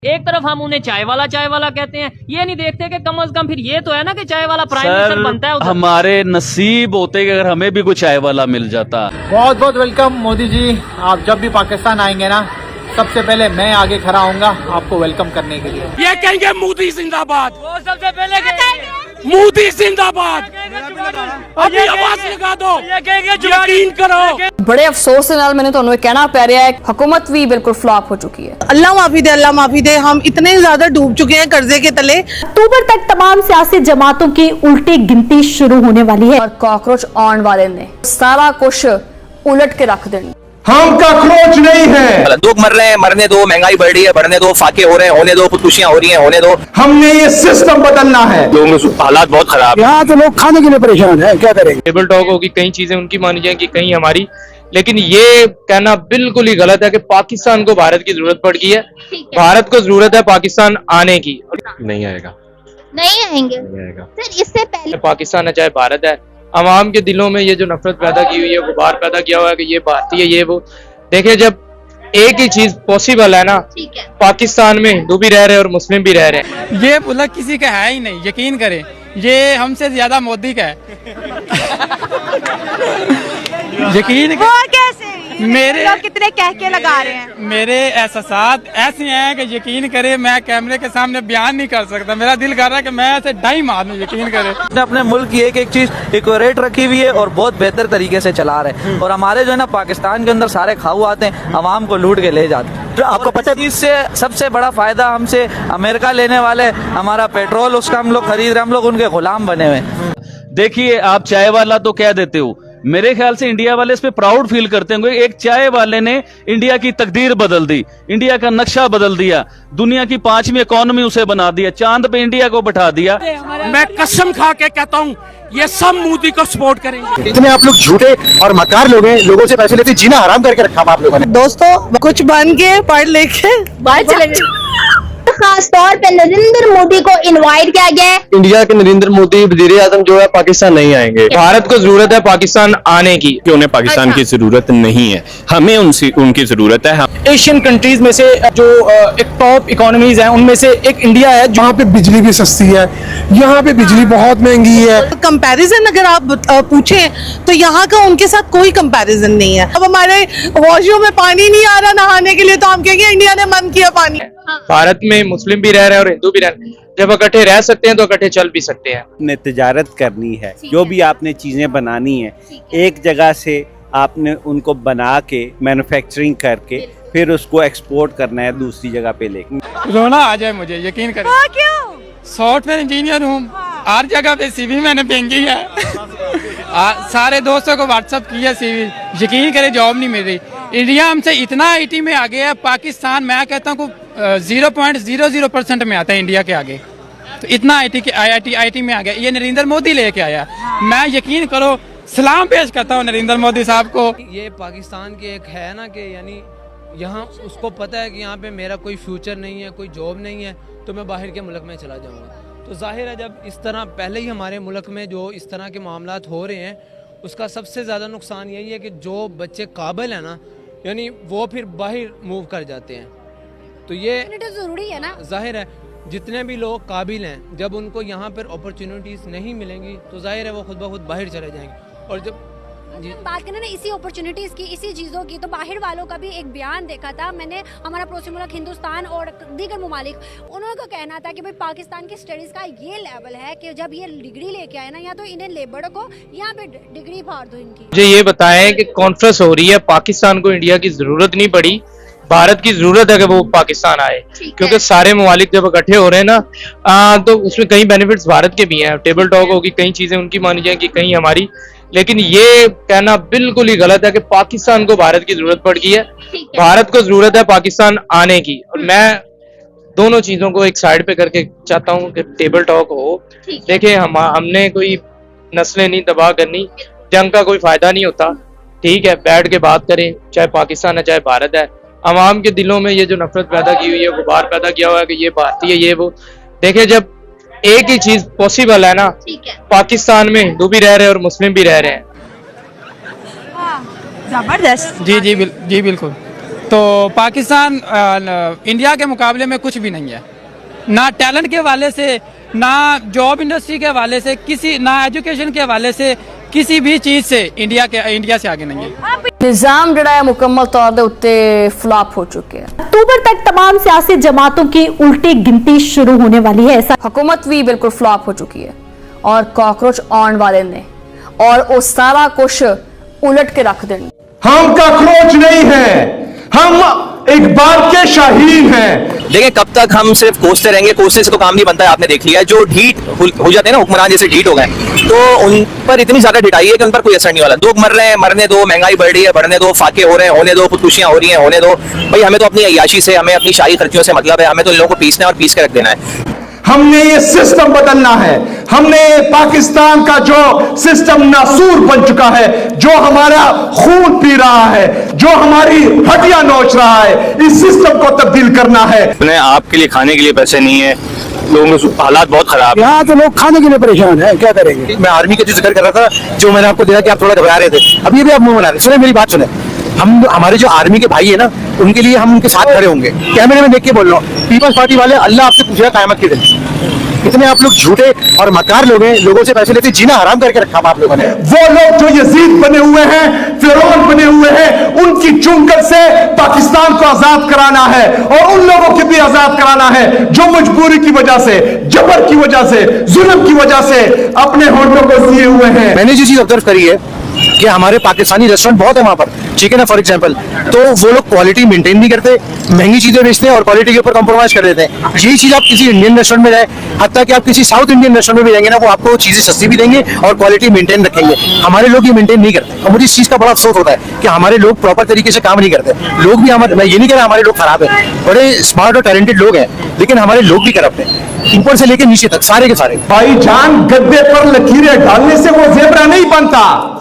एक तरफ हम उन्हें चाय वाला कहते हैं, ये नहीं देखते कि कम से कम फिर ये तो है ना कि चाय वाला प्राइम मिनिस्टर बनता है उधर। हमारे नसीब होते कि अगर हमें भी कुछ चाय वाला मिल जाता। बहुत बहुत वेलकम मोदी जी। आप जब भी पाकिस्तान आएंगे ना, सबसे पहले मैं आगे खड़ा होऊंगा आपको वेलकम करने के लिए। ये कहेंगे मोदी जिंदाबाद, वो सबसे पहले कहेंगे मोदी जिंदाबाद। अभी आवाज लगा दो, यकीन करो। बड़े अफसोस के नाल मैंने ਤੁਹਾਨੂੰ ਇਹ ਕਹਿਣਾ ਪੈ ਰਿਹਾ ਹੈ, हुकूमत भी बिल्कुल फ्लॉप हो चुकी है। अल्लाह माफी दे, हम इतने ज्यादा डूब चुके हैं कर्जे के तले। अक्टूबर तक तमाम सियासी जमातों की उल्टी गिनती शुरू होने वाली है और कॉकरोच आने वाले ने सारा कुछ उलट के रख देना। हम कॉकरोच नहीं है। लोग मर रहे हैं, मरने दो। महंगाई बढ़ रही है, बढ़ने दो। फाके हो रहे हैं, होने दो। खुदकुशियां हो रही हैं, होने दो। हमने ये सिस्टम बदलना है। लोगों के हालात बहुत खराब। यहाँ तो लोग खाने के लिए परेशान है, क्या करेंगे। टेबल टॉक होगी, कई चीजें उनकी मानी जाएंगी, कई हमारी, लेकिन ये कहना बिल्कुल ही गलत है कि पाकिस्तान को भारत की जरूरत पड़ गई है। भारत को जरूरत है पाकिस्तान आने की। नहीं आएगा, नहीं आएंगे। सर इससे पहले पाकिस्तान है चाहे भारत है, अवाम के दिलों में ये जो नफरत पैदा की हुई है, गुबार पैदा किया हुआ है कि ये भारतीय है, ये वो। देखिए, जब एक ही चीज पॉसिबल है ना, पाकिस्तान में हिंदू भी रह रहे हैं और मुस्लिम भी रह रहे हैं। ये मुल्क किसी का है ही नहीं, यकीन करें, ये हमसे ज्यादा मोदी का है। यकीन वो कैसे मेरे लोग कितने कह के लगा रहे हैं। मेरे एहसास ऐसे हैं कि यकीन करे मैं कैमरे के सामने बयान नहीं कर सकता। मेरा दिल कर रहा है कि मैं ऐसे डाई मार दूं, यकीन करे। अपने मुल्क की एक एक चीज इक्वरेट रखी हुई है और बहुत बेहतर तरीके से चला रहे हैं। और हमारे जो है ना पाकिस्तान के अंदर सारे खाऊ आते हैं, अवाम को लूट के ले जाते हैं। आपको पता है इससे सबसे बड़ा फायदा हमसे अमेरिका लेने वाले, हमारा पेट्रोल उसका हम लोग खरीद रहे, हम लोग उनके गुलाम बने हुए। देखिए, आप चाय वाला तो कह देते हो, मेरे ख्याल से इंडिया वाले इस पे प्राउड फील करते होंगे। एक चाय वाले ने इंडिया की तकदीर बदल दी, इंडिया का नक्शा बदल दिया, दुनिया की 5वीं इकोनॉमी उसे बना दिया, चांद पे इंडिया को बैठा दिया। मैं कसम खा के कहता हूँ, ये सब मोदी को सपोर्ट करेंगे। इतने आप लोग झूठे और मकार लोग हैं, लोगों से पैसे लेते जीना हराम करके रखा आप लोगों ने। दोस्तों कुछ बन के पढ़ लेके बाहर चले गए। खास तौर पे नरेंद्र मोदी को इनवाइट किया गया है। इंडिया के नरेंद्र मोदी वजीर आजम जो है पाकिस्तान नहीं आएंगे। भारत को जरूरत है पाकिस्तान आने की, कि उन्हें पाकिस्तान की जरूरत नहीं है, हमें उनकी जरूरत है। एशियन कंट्रीज में से जो एक टॉप इकोनॉमीज हैं, उनमें से एक इंडिया है जहाँ पे बिजली भी सस्ती है, यहाँ पे बिजली बहुत महंगी है। कंपैरिजन अगर आप पूछें तो यहाँ का उनके साथ कोई कंपैरिजन नहीं है। अब हमारे वॉशरूम में पानी नहीं आ रहा नहाने के लिए, तो हम कहेंगे इंडिया ने मन किया पानी। भारत में मुस्लिम भी रह रहे हैं और हिंदू भी रह रहे हैं। जब इकट्ठे रह सकते हैं तो इकट्ठे चल भी सकते हैं। आपने तिजारत करनी है, जो भी आपने चीजें बनानी है, एक जगह से आपने उनको बना के मैन्युफैक्चरिंग करके फिर उसको एक्सपोर्ट करना है दूसरी जगह पे लेके। रोना आ जाए मुझे, यकीन करें। क्यों? सॉफ्टवेयर इंजीनियर हूँ, हर जगह पे सीवी मैंने भेजी है। सारे दोस्तों को व्हाट्सअप किया सीवी, यकीन करे जॉब नहीं मिल रही। इंडिया हमसे इतना आईटी में आगे है, पाकिस्तान मैं कहता हूँ 0.00% में आता है इंडिया के आगे। तो इतना आईटी में आ गया, ये नरेंद्र मोदी लेके आया। मैं यकीन करो सलाम पेश करता हूँ नरेंद्र मोदी साहब को। ये पाकिस्तान के एक है ना कि यानी यहाँ उसको पता है कि यहाँ पे मेरा कोई फ्यूचर नहीं है, कोई जॉब नहीं है, तो मैं बाहर के मुल्क में चला जाऊँगा। तो जाहिर है जब इस तरह पहले ही हमारे मुल्क में जो इस तरह के मामलात हो रहे हैं, उसका सबसे ज़्यादा नुकसान यही है कि जो बच्चे काबिल हैं ना, यानी वो फिर बाहर मूव कर जाते हैं। तो ये जरूरी है ना। जाहिर है जितने भी लोग काबिल हैं, जब उनको यहाँ पर अपॉर्चुनिटीज़ नहीं मिलेंगी तो जाहिर है वो खुद ब खुद बाहर चले जाएंगे। और जब बात करें ना इसी अपॉर्चुनिटीज की, इसी चीज़ों की, तो बाहर वालों का भी एक बयान देखा था मैंने, हमारा पड़ोसी मुल्क हिंदुस्तान और दीगर ममालिक, उन्होंने कहना था कि भाई पाकिस्तान की स्टडीज़ का ये लेवल है कि जब ये डिग्री लेके आए ना, या तो इन्हें लेबर को यहाँ पे डिग्री फाड़ दो इनकी। मुझे ये बताएं कि कॉन्फ्रेंस हो रही है, पाकिस्तान को इंडिया की जरूरत नहीं पड़ी, भारत की जरूरत है कि वो पाकिस्तान आए, क्योंकि सारे ममालिक जब इकट्ठे हो रहे हैं ना, तो उसमें कई बेनिफिट्स भारत के भी हैं। टेबल टॉक होगी, कई चीजें उनकी मानी जाएंगी, कई हमारी, लेकिन ये कहना बिल्कुल ही गलत है कि पाकिस्तान को भारत की जरूरत पड़ गई है। भारत को जरूरत है पाकिस्तान आने की। और मैं दोनों चीजों को एक साइड पे करके चाहता हूँ कि टेबल टॉक हो। देखिए, हमने कोई नस्लें नहीं तबाह करनी, जंग का कोई फायदा नहीं होता। ठीक है, बैठ के बात करें, चाहे पाकिस्तान है चाहे भारत है। अवाम के दिलों में ये जो नफरत पैदा की हुई है, गुबार पैदा किया हुआ है कि ये भारतीय है, ये वो। देखिए, जब एक ही चीज पॉसिबल है ना, पाकिस्तान में हिंदू भी रह रहे हैं और मुस्लिम भी रह रहे हैं। जबरदस्त। जी बिल्कुल। तो पाकिस्तान इंडिया के मुकाबले में कुछ भी नहीं है, ना टैलेंट के हवाले से, ना जॉब इंडस्ट्री के हवाले से, ना एजुकेशन के हवाले से, किसी भी चीज़ से इंडिया से आगे नहीं है। निजाम जड़ा है मुकम्मल तौर दे उत्ते फ्लॉप हो चुके हैं। अक्टूबर तक तमाम सियासी जमातों की उल्टी गिनती शुरू होने वाली है। ऐसा हुकूमत भी बिल्कुल फ्लॉप हो चुकी है और कॉकरोच आने वाले ने और वो सारा कुछ उलट के रख देंगे। हम कॉकरोच नहीं है, हम इकबाल के शाहीन हैं। देखिए कब तक हम सिर्फ कोसते रहेंगे, कोसने से तो काम नहीं बनता है। आपने देख लिया जो ढीठ हो जाते हैं ना, हुक्मरान जैसे ढीठ हो गए, तो उन पर इतनी ज्यादा ढिठाई है कि उन पर कोई असर नहीं वाला। लोग मर रहे हैं, मरने दो, महंगाई बढ़ रही है, बढ़ने दो, फाके हो रहे हैं, होने दो, खुदकुशियां हो रही हैं, होने दो। भाई हमें तो अपनी अय्याशी से, हमें अपनी शाही खर्चियों से मतलब है, हमें तो इन लोगों को पीसना है और पीस के रख देना है। हमने ये सिस्टम बदलना है। हमने पाकिस्तान का जो सिस्टम नासूर बन चुका है, जो हमारा खून पी रहा है, जो हमारी हड्डियां नोच रहा है, इस सिस्टम को तब्दील करना है। आपके लिए खाने के लिए पैसे नहीं है, लोगों के हालात बहुत खराब। यहाँ तो लोग खाने के लिए परेशान है, क्या करेंगे। मैं आर्मी का जो जिक्र कर रहा था, जो मैंने आपको देखा कि आप थोड़ा घबरा रहे थे, अभी भी आप मुंह बना रहे। सुने मेरी बात सुने, हम हमारे जो आर्मी के भाई है ना, उनके लिए हम उनके साथ खड़े होंगे। कैमरे में देख के बोल रहा हूँ, पीपल्स पार्टी वाले अल्लाह आपसे पूछेगा क़यामत के दिन। इतने आप लोग झूठे और मक्कार लोग हैं, लोगों से पैसे लेते जीना हराम करके रखा आप लोगों ने। वो लोग जो यजीद बने हुए हैं, फिरौन बने हुए हैं, उनकी चुंगल से पाकिस्तान को आजाद कराना है और उन लोगों को भी आजाद कराना है जो मजबूरी की वजह से, जबर की वजह से, जुल्म की वजह से अपने होठों को सिए हुए हैं। मैंने जो चीज ऑब्जर्व करी है कि हमारे पाकिस्तानी रेस्टोरेंट बहुत है वहां पर, ठीक है ना, फॉर एग्जांपल, तो वो लोग क्वालिटी मेंटेन नहीं करते, महंगी चीजें बेचते हैं और क्वालिटी के ऊपर कॉम्प्रोमाइज कर देते हैं। यही चीज आप किसी इंडियन रेस्टोरेंट में जाए, हत्ता कि आप किसी साउथ इंडियन रेस्टोरेंट में भी जाएंगे ना, वो आपको चीजें सस्ती भी देंगे और क्वालिटी मेंटेन रखेंगे। हमारे लोग ये मेंटेन नहीं करते और मुझे इस चीज का बड़ा अफसोस होता है कि हमारे लोग प्रॉपर तरीके से काम नहीं करते। लोग भी हमारे, मैं ये नहीं कह रहा हमारे लोग खराब है, बड़े स्मार्ट और टैलेंटेड लोग हैं, लेकिन हमारे लोग भी करप्ट हैं, ऊपर से लेकर नीचे तक सारे के सारे। भाईजान, गद्दे पर लकीरें डालने से वो जेबरा नहीं बनता।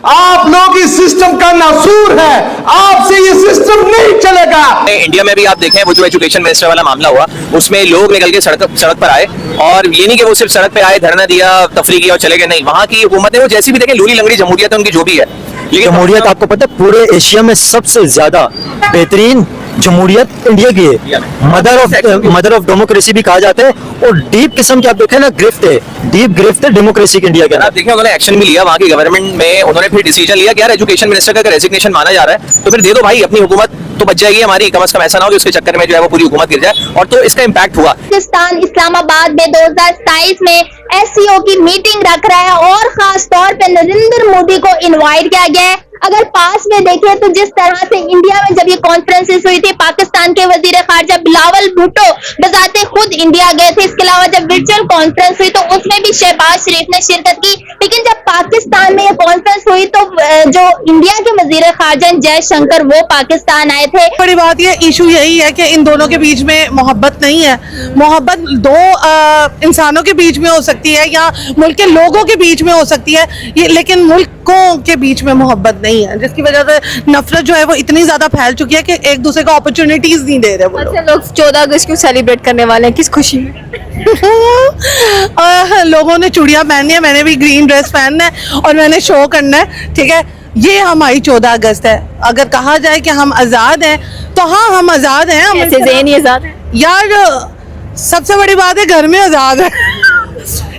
आप लोग इस सिस्टम का नासूर है, आपसे ये सिस्टम नहीं चलेगा। इंडिया में भी आप देखें, वो जो एजुकेशन मिनिस्टर वाला मामला हुआ, उसमें लोग निकल के सड़क पर आए, और ये नहीं कि वो सिर्फ सड़क पे आए, धरना दिया, तफरीक किया और चले गए, नहीं। वहाँ की हुकूमत है, वो जैसी भी देखें, लूली लंगड़ी जमहूरियत है उनकी जो भी है, लेकिन जमहूरियत आपको पता है पूरे एशिया में सबसे ज्यादा बेहतरीन जमहूरियत इंडिया की है। मदर ऑफ डेमोक्रेसी भी कहा जाता है, और डीप किस्म की आप देखें ना, ग्रिफ्ट है, डीप ग्रिफ्ट है डेमोक्रेसी के इंडिया के। आप देखिए उन्होंने एक्शन भी लिया वहाँ की गवर्नमेंट में, उन्होंने फिर डिसीजन लिया कि यार एजुकेशन मिनिस्टर का रेजिग्नेशन माना जा रहा है तो फिर दे दो भाई, अपनी हुकूमत तो बच जाएगी हमारी, कम से कम ऐसा ना हो कि उसके चक्कर में जो है वो पूरी हुकूमत गिर जाए। और तो इसका इम्पैक्ट हुआ। पाकिस्तान इस्लामाबाद में 2027 में SCO की मीटिंग रख रहा है और खास तौर पे नरेंद्र मोदी को इनवाइट किया गया है। अगर पास में देखें तो जिस तरह से इंडिया में जब ये कॉन्फ्रेंसेस हुई थी, पाकिस्तान के वजीर खारजा बिलावल भुट्टो बजाते खुद इंडिया गए थे। इसके अलावा जब वर्चुअल कॉन्फ्रेंस हुई तो उसमें भी शहबाज शरीफ ने शिरकत की। लेकिन जब पाकिस्तान में ये कॉन्फ्रेंस हुई तो जो इंडिया के वजीर खारजा जयशंकर वो पाकिस्तान आए थे। बड़ी बात ये इशू यही है कि इन दोनों के बीच में मोहब्बत नहीं है। मोहब्बत दो इंसानों के बीच में हो सकती है या मुल्क के लोगों के बीच में हो सकती है, ये लेकिन मुल्कों के बीच में मोहब्बत नहीं है, जिसकी वजह से नफरत जो है वो इतनी ज्यादा फैल चुकी है कि एक दूसरे को अपॉर्चुनिटीज नहीं दे रहे वो लोग 14 अगस्त क्यों सेलिब्रेट करने वाले हैं, किस खुशी में? लोगों ने चूड़ियां पहननी है, मैंने भी ग्रीन ड्रेस पहनना है और मैंने शो करना है, ठीक है। ये हमारी 14 अगस्त है। अगर कहा जाए कि हम आजाद हैं तो हाँ, हम आजाद हैं। हम आजाद हैं यार, सबसे बड़ी बात है घर में आजाद है।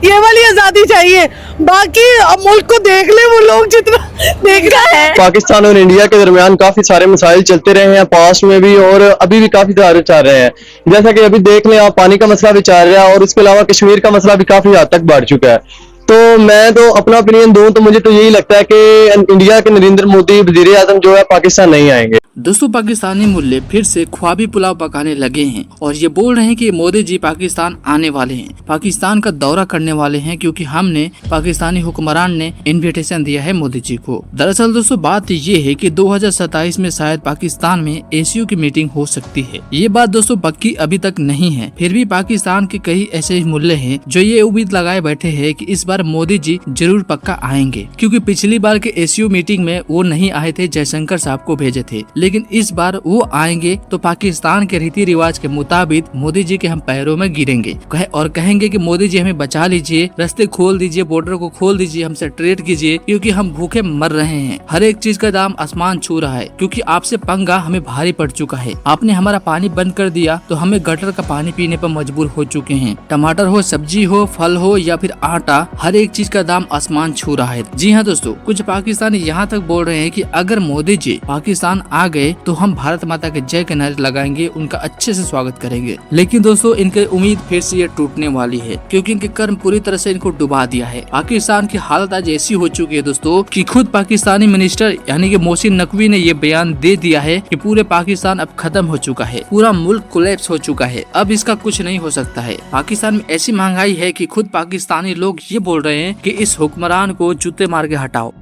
ये वाली आजादी चाहिए, बाकी अब मुल्क को देख ले वो लोग जितना देख रहा है। पाकिस्तान और इंडिया के दरमियान काफी सारे मसाइल चलते रहे हैं, पास्ट में भी और अभी भी काफी सारे चल रहे हैं। जैसा कि अभी देख लें आप, पानी का मसला भी चल रहा है और उसके अलावा कश्मीर का मसला भी काफी हद तक बढ़ चुका है। तो मैं तो अपना ओपिनियन दूं तो मुझे तो यही लगता है कि इंडिया के नरेंद्र मोदी वजीर आजम जो है पाकिस्तान नहीं आएंगे। दोस्तों, पाकिस्तानी मुल्ले फिर से ख्वाबी पुलाव पकाने लगे हैं और ये बोल रहे हैं कि मोदी जी पाकिस्तान आने वाले हैं, पाकिस्तान का दौरा करने वाले हैं, क्योंकि हमने पाकिस्तानी हुक्मरान ने इनविटेशन दिया है मोदी जी को। दरअसल दोस्तों बात ये है कि 2027 में शायद पाकिस्तान में ACO की मीटिंग हो सकती है। ये बात दोस्तों पक्की अभी तक नहीं है, फिर भी पाकिस्तान के कई ऐसे मुल्ले हैं जो ये उम्मीद लगाए बैठे हैं कि इस बार बार मोदी जी जरूर पक्का आएंगे, क्योंकि पिछली बार के एसीओ मीटिंग में वो नहीं आए थे, जयशंकर साहब को भेजे थे, लेकिन इस बार वो आएंगे तो पाकिस्तान के रीति रिवाज के मुताबिक मोदी जी के हम पैरों में गिरेंगे और कहेंगे कि मोदी जी हमें बचा लीजिए, रास्ते खोल दीजिए, बॉर्डर को खोल दीजिए, हमसे ट्रेड कीजिए, क्योंकि हम भूखे मर रहे हैं। हर एक चीज का दाम आसमान छू रहा है, क्योंकि आपसे पंगा हमें भारी पड़ चुका है। आपने हमारा पानी बंद कर दिया तो हमें गटर का पानी पीने पर मजबूर हो चुके हैं। टमाटर हो, सब्जी हो, फल हो या फिर आटा, हर एक चीज का दाम आसमान छू रहा है। जी हाँ दोस्तों, कुछ पाकिस्तानी यहाँ तक बोल रहे हैं कि अगर मोदी जी पाकिस्तान आ गए तो हम भारत माता के जय के नारे लगाएंगे, उनका अच्छे से स्वागत करेंगे। लेकिन दोस्तों इनके उम्मीद फिर से ये टूटने वाली है, क्योंकि इनके कर्म पूरी तरह से इनको डुबा दिया है। पाकिस्तान की हालत आज ऐसी हो चुकी है दोस्तों कि खुद पाकिस्तानी मिनिस्टर यानी कि मोहसिन नकवी ने ये बयान दे दिया है कि पूरे पाकिस्तान अब खत्म हो चुका है, पूरा मुल्क कोलैप्स हो चुका है, अब इसका कुछ नहीं हो सकता है। पाकिस्तान में ऐसी महंगाई है कि खुद पाकिस्तानी लोग ये बोल रहे हैं कि इस हुक्मरान को जूते मार के हटाओ।